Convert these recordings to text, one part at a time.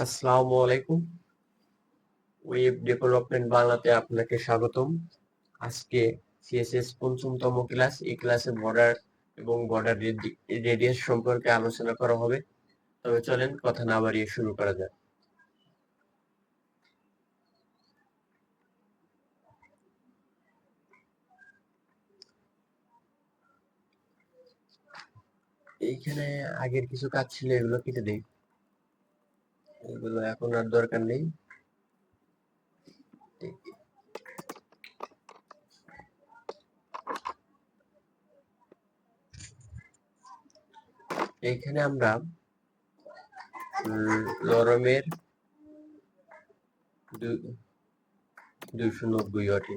আসসালামু আলাইকুম। Web development বাংলাতে আপনাকে স্বাগতম। আজকে সিএসএস পঞ্চমতম ক্লাস। এই ক্লাসে বর্ডার এবং বর্ডার রেডিয়াস সম্পর্কে আলোচনা করা হবে। তবে চলেন কথা না বাড়িয়ে শুরু করা যাক। এইখানে আগের কিছু কাজ ছিল, এগুলো কেটে দেই, এগুলো এখন আর দরকার নেই। এইখানে আমরা লরমের 290 ওয়াটি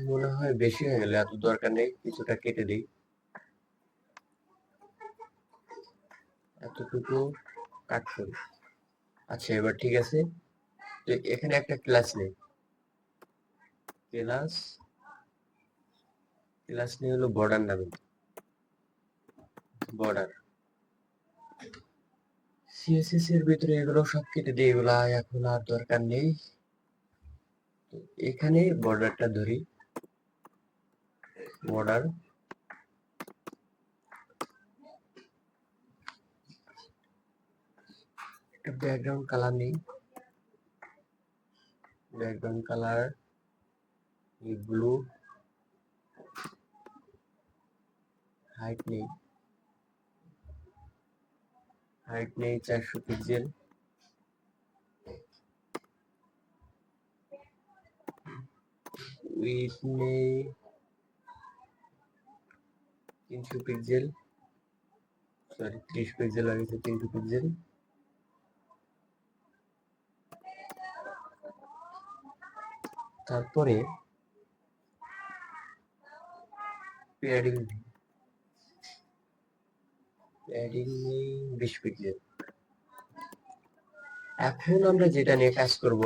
মনে হয় বেশি হয়ে গেলে, এত দরকার নেই, কিছুটা কেটে দিই। এতটুকু কাট করি। আচ্ছা, এবার ঠিক আছে। তো এখানে একটা ক্লাস নেই, ক্লাস নেই হলো বর্ডার নামে। বর্ডার সিএসএস এর ভিতরে এগুলো সব কেটে দিয়ে, এগুলা এখন আর দরকার নেই। এখানে বর্ডারটা ধরি, বর্ডার একটা ব্যাকগ্রাউন্ড কালার নেই, ব্যাকগ্রাউন্ড কালার ব্লু, হাইট নেই, 400 পিক্সেল, উইডথ নেই 300 পিক্সেল, সরি 30 পিক্সেল লাগছে, 300 পিক্সেল। তারপরে প্যাডিং নেই 20 পিক্সেল। এখন আমরা যেটা নিয়ে কাজ করব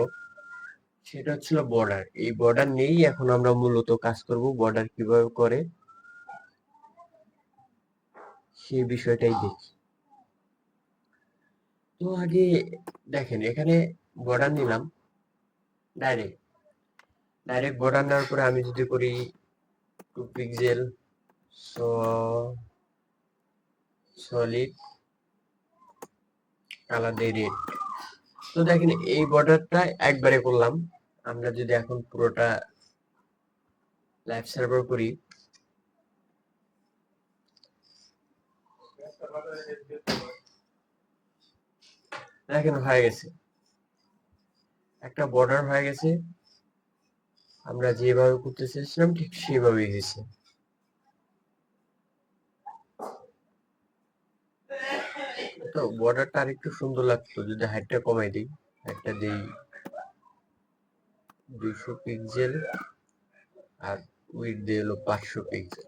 সেটা হচ্ছিল বর্ডার। এই বর্ডার নিয়েই এখন আমরা মূলত কাজ করব। বর্ডার কিভাবে করে সেই বিষয়টাই দেখি। তো আগে দেখেন, এখানে বর্ডার নিলাম, ডাইরেক্ট বর্ডার নেওয়ার পরে আমি যদি করি 2 পিক্সেল সলিড কালার দিয়ে রেড। তো দেখেন এই বর্ডারটা একবারে করলাম। আমরা যদি এখন পুরোটা লাইভ সার্ভার করি, দেখেন হয়ে গেছে, একটা বর্ডার হয়ে গেছে। আমরা যেভাবে করতে চেয়েছিলাম ঠিক সেভাবেই হয়েছে। তো বর্ডারটা আর একটু সুন্দর লাগতো যদি হাইটটা কমাই দিই। হাইটটা দিই 200 পিক্সেল আর উইডথ দিয়ে হলো 500 পিক্সেল।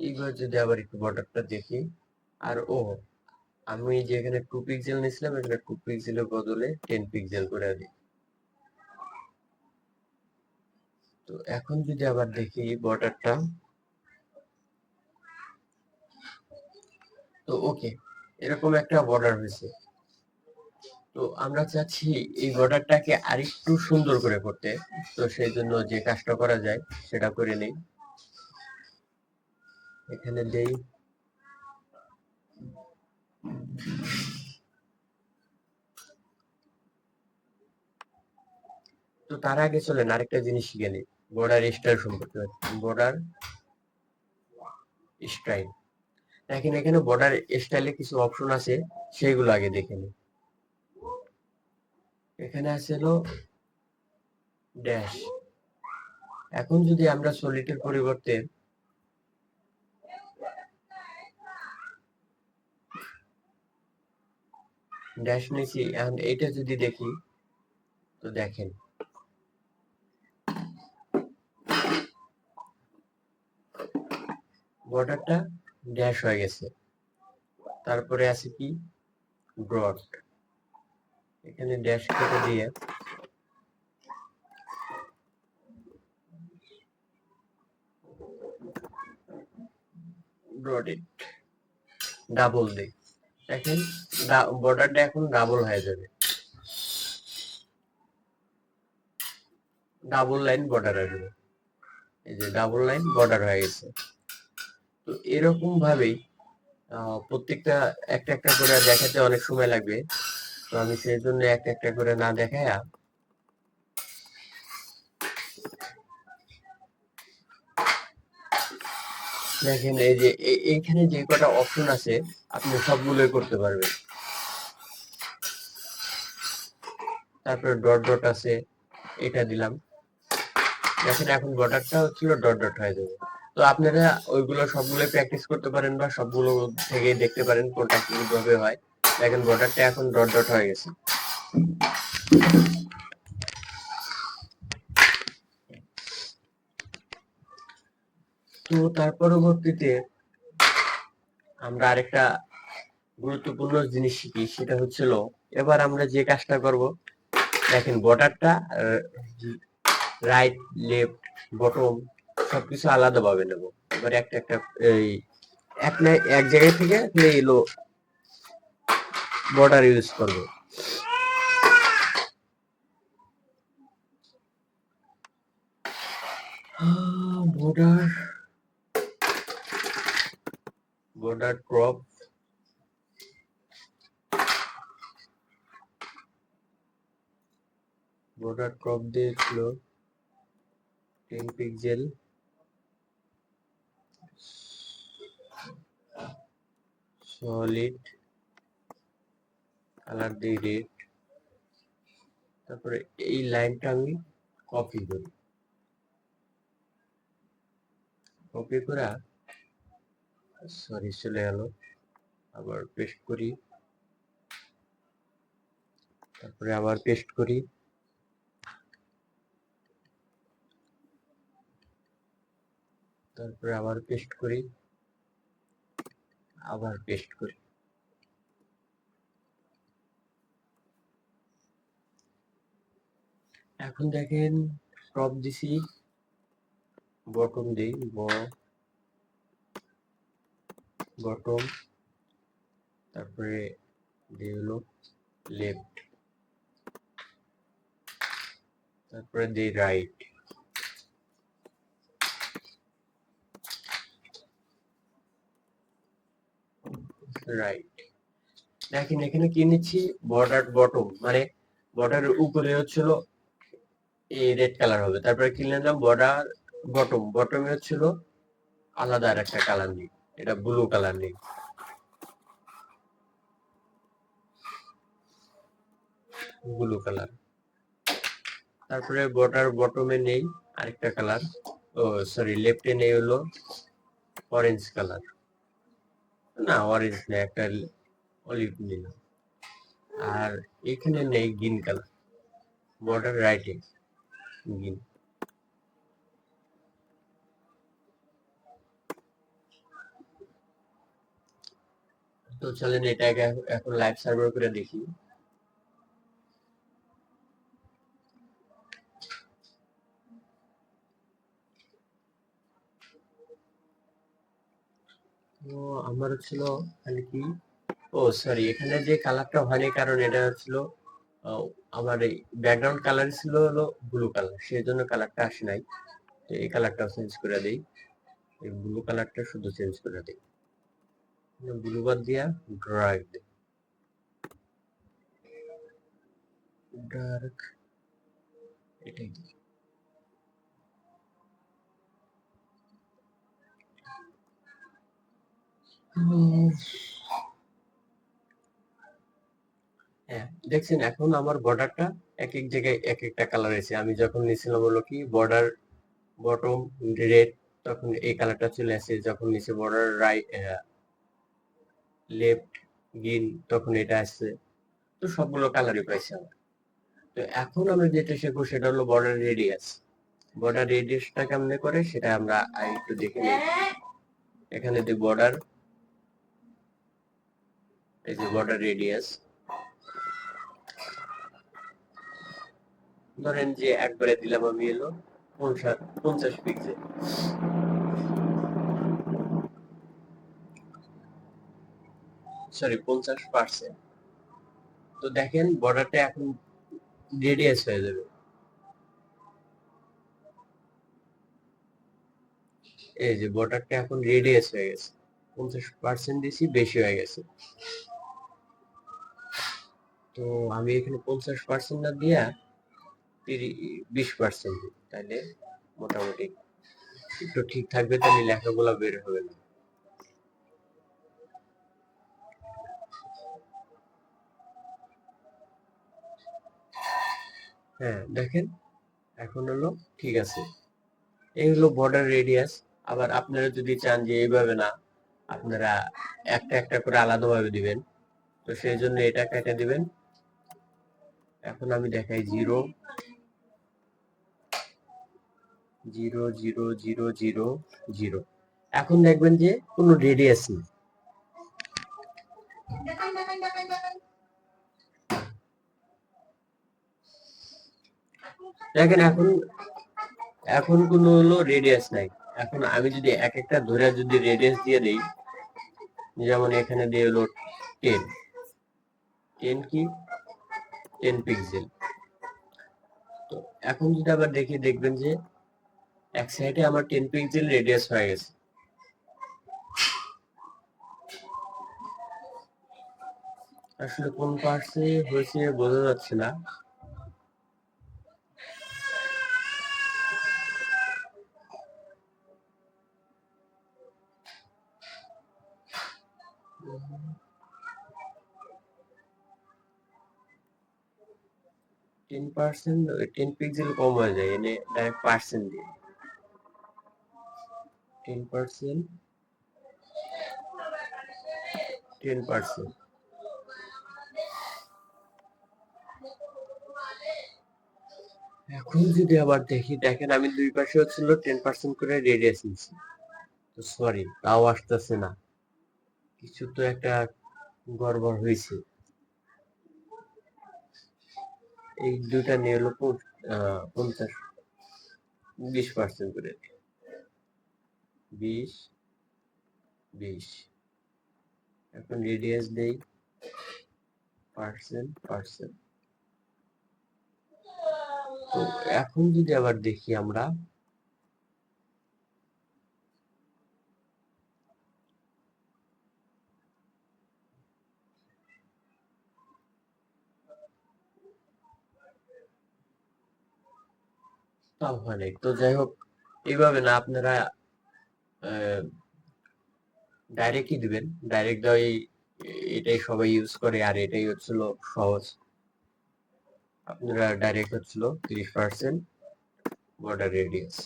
এইবার যদি আবার একটু বর্ডারটা দেখি, আর আমি যেখানে 2 পিক্সেল নিয়েছিলাম এখানে 2 পিক্সেলের বদলে 10 পিক্সেল করে দিই। তো এখন যদি আবার দেখি বর্ডারটা, তো ওকে, এরকম একটা বর্ডার হয়েছে। তো আমরা চাচ্ছি এই বর্ডারটাকে আরেকটু সুন্দর করে করতে। তো সেই জন্য যে কাজটা করা যায় সেটা করে নেই। এখানে দেই তো তার আগে চলেন আরেকটা জিনিস শিখে নিই, বর্ডার স্টাইল সম্পর্কে। বর্ডার স্টাইল, দেখেন এখানে বর্ডার স্টাইলে কিছু অপশন আছে, সেইগুলো আগে দেখে নিই। এখানে আছে হলো ড্যাশ। এখন যদি আমরা সলিডের পরিবর্তে ড্যাশ নিয়েছি, এখন এইটা যদি দেখি, তো দেখেন বর্ডারটা ড্যাশ হয়ে গেছে। তারপরে আছে কি ডট, এখানে ড্যাশ কেটে দিয়ে ডট ইট। ডাবল দেই, দেখেন বর্ডারটা এখন ডাবল হয়ে যাবে, ডাবল লাইন বর্ডার আসবে। এই যে ডাবল লাইন বর্ডার হয়ে গেছে। তো এরকম ভাবেই প্রত্যেকটা একটা একটা করে দেখাতে অনেক সময় লাগবে, তো আমি সেই জন্য একটা একটা করে না দেখায়া দেখেন এই যে এইখানে যে কটা অপশন আছে আপনি সবগুলোই করতে পারবেন। তারপরে ডট ডট আছে, এটা দিলাম, দেখেন এখন বর্ডারটা হচ্ছিল ডট ডট হয়ে যাবে। তো আপনারা ওইগুলো সবগুলো প্র্যাকটিস করতে পারেন বা সবগুলো থেকে দেখতে পারেন কোনটা কিভাবে হয়। দেখেন বর্ডারটা এখন ডট ডট হয়ে গেছে। তো তার পরবর্তীতে আমরা আরেকটা গুরুত্বপূর্ণ জিনিস শিখি, সেটা হচ্ছিল এবার আমরা যে কাজটা করব, দেখেন বর্ডারটা রাইট লেফট বটম সবকিছু আলাদা ভাবে নেব। এবার একটা একটা এই এক জায়গা থেকে এলো বর্ডার ইউজ করব। Border border crop, border crop দিয়েছিল 10 পিক্সেল, সলিড কালার দিয়ে রেড। তারপরে এই লাইনটা আমি কপি করি, কপি করে সরি চলে গেল, আবার পেস্ট করি, তারপরে আবার পেস্ট করি, তারপরে আবার পেস্ট করি, আবার পেস্ট করি। এখন দেখেন টপ দিছি, বটম দিই বটম, তারপরে দিয়ে হলো লেফট, তারপরে দিই রাইট, রাইট। দেখেন এখানে কি নিচ্ছি, বর্ডার বটম, মানে বর্ডারের উপরে হচ্ছিল এই রেড কালার হবে, তারপরে কি নিলাম বর্ডার বটম, বটমে হচ্ছিল আলাদা আর একটা কালার নেই, এটা ব্লু কালার নেই, ব্লু কালার। তারপরে বর্ডার বটমে নেই আরেকটা কালার, ও সরি লেফটে নেই হলো অরেঞ্জ কালার, না অরেঞ্জ নেই, একটা অলিভ নিলাম। আর এখানে নেই গ্রিন কালার, বর্ডার রাইটে গ্রিন। তো চলেন এটাকে এখন লাইভ সার্ভার করে দেখি। তো আমার হচ্ছিল খালি কি, ও সরি এখানে যে কালারটা হয়নি কারণ এটা হচ্ছিল আমার এই ব্যাকগ্রাউন্ড কালার ছিল হলো ব্লু কালার, সেই জন্য কালারটা আসে নাই। তো এই কালারটাও চেঞ্জ করে দিই, এই ব্লু কালারটা শুধু চেঞ্জ করে দিই, ব্লু বাদ দিয়া ডার্ক দিই, ডার্ক এটাই দিই। হ্যাঁ দেখছেন এখন আমার বর্ডারটা এক এক জায়গায় এক একটা কালার এসে, আমি যখন নিয়েছিলাম হলো কি বর্ডার বটম রেড, তখন এই কালারটা চলে আসে, যখন নিচে বর্ডার রাইট লেফট গ্রিন তখন এটা আসছে। তো সবগুলো কালারই পাইছি আমরা। তো এখন আমরা যেটা শিখবো সেটা হলো বর্ডার রেডিয়াস। বর্ডার রেডিয়াসটা কেমনে করে সেটা আমরা একটু দেখে নিই। এখানে যে বর্ডার, এই যে বর্ডার রেডিয়াস, ধরেন যে একবারে দিলাম আমি এলো 50 পিক্সেল। সরি 50%। তো দেখেন বর্ডারটা এখন রেডিয়াস হয়ে যাবে। এই যে বর্ডারটা এখন রেডিয়াস হয়ে গেছে, 50% দিছি, বেশি হয়ে গেছে। তো আমি এখানে 50% না দিয়া 20% দিই, তাহলে মোটামুটি একটু ঠিক থাকবে, তাহলে লেখাগুলো বের হবে না। হ্যাঁ দেখেন এখন হলো ঠিক আছে। এই হলো বর্ডার রেডিয়াস। আবার আপনারা যদি চান যে এইভাবে না, আপনারা একটা একটা করে আলাদাভাবে দিবেন, তো সেই জন্য এটা কেটে দিবেন। এখন আমি দেখাই 0 0 0 0 0 0। এখন দেখবেন যে কোনো রেডিয়াস নেই। দেখেন এখন এখন কোনো হলো রেডিয়াস নাই। এখন আমি যদি এক একটা ধরে যদি রেডিয়াস দিয়ে দেই, যেমন এখানে দিয়ে হলো 10 10 কি 10 পিক্সেল। তো এখন যদি আবার দেখি, দেখবেন যে এক সাইডে আমার 10 পিক্সেল রেডিয়াস হয়ে গেছে। আসলে কোন পার্টসে হয়েছে বোঝা যাচ্ছে না। টেন পার্সেন্ট 10 পিক্সেল কম হয়ে যায়, এনে ডাইরেক্ট পার্সেন্ট দিয়ে 10%, 10%। এখন যদি আবার দেখি, দেখেন আমি দুই পাশে হচ্ছিল 10% করে রেডিয়াস নিচ্ছি, তো সরি তাও আসতেছে না। কিছু তো একটা গড়বড় হয়েছে। এই দুইটা নিয়ে হলো 50 20% করে, 20 20। এখন রেডিয়াস দেই পার্সেন্ট পার্সেন্ট। তো এখন যদি আবার দেখি আমরা, তাও হয় নাই। তো যাই হোক, এইভাবে না, আপনারা ডাইরেক্টই দিবেন। ডাইরেক্ট দেওয়াই এটাই সবাই ইউজ করে, আর এটাই হচ্ছিল সহজ। আপনারা ডাইরেক্ট হচ্ছিল 30% বর্ডার রেডিয়াস।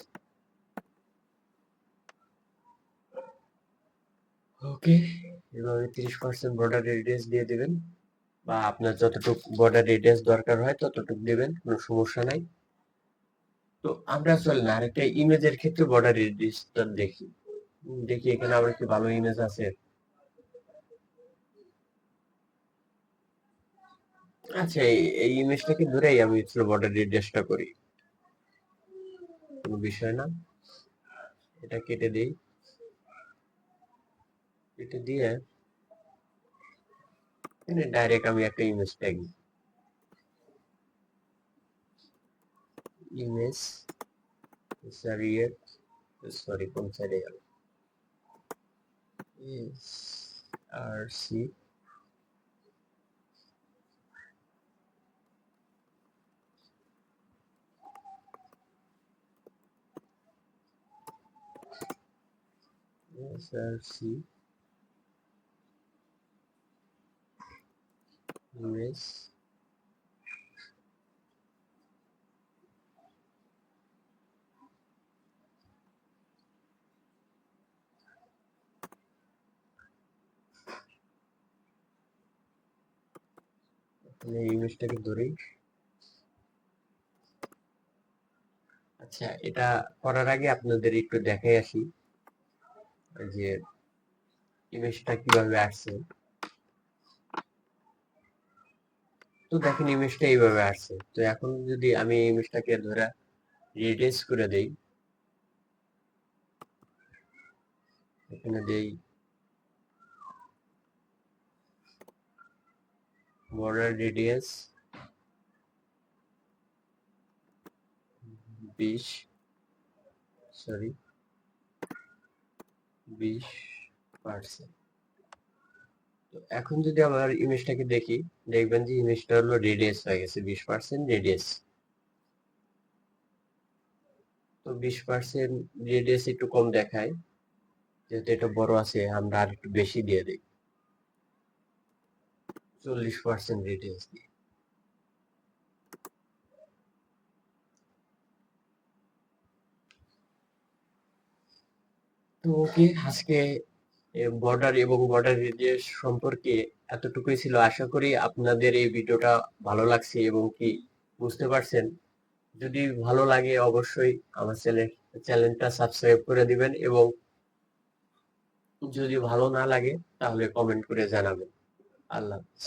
ওকে, এভাবে 30% বর্ডার রেডিয়াস দিয়ে দিবেন, বা আপনার যতটুকু বর্ডার রেডিয়াস দরকার হয় ততটুকু দিবেন, কোনো সমস্যা নাই। তো আমরা চলেন আরেকটা ইমেজের ক্ষেত্রে বর্ডার রেডিয়াসটা দেখি। দেখি এখানে আবার কি ভালো ইমেজ আছে। আচ্ছা, এই ইমেজটাকে ধরেই আমি বর্ডার রেডিয়াসটা করি, কোনো বিষয় না। এটা কেটে দিই, কেটে দিয়ে ডাইরেক্ট আমি একটা ইমেজ ট্যাগ, ইমেজ সরি কোন সাইডে গেল, আর সি সি ইমেজ ইমেজটাকে ধরি। আচ্ছা, এটা করার আগে আপনাদের একটু দেখাই আসি যে ইমেজটা কিভাবে আসছে। তো দেখেন ইমেজটা এইভাবে আসছে। তো এখন যদি আমি ইমেজটাকে ধরে রিডিউস করে দেই, এখানে দেই বর্ডার রেডিয়াস 20%। তো এখন যদি আমার ইমেজটাকে দেখি, দেখবেন যে ইমেজটা হলো রেডিয়াস হয়ে গেছে 20% রেডিয়াস। তো 20% রেডিয়াস একটু কম দেখায়, যেহেতু এটা বড় আছে আমরা আর একটু বেশি দিয়ে দিই, 40% রেডিয়াস দিই। তো ওকে, আজকে বর্ডার এবং বর্ডার রেডিয়াস সম্পর্কে এতটুকুই ছিল। আশা করি আপনাদের এই ভিডিওটা ভালো লাগছে এবং কি বুঝতে পারছেন। যদি ভালো লাগে অবশ্যই আমার চ্যানেলটা সাবস্ক্রাইব করে দিবেন, এবং যদি ভালো না লাগে তাহলে কমেন্ট করে জানাবেন। আল্লাহ হাফেজ।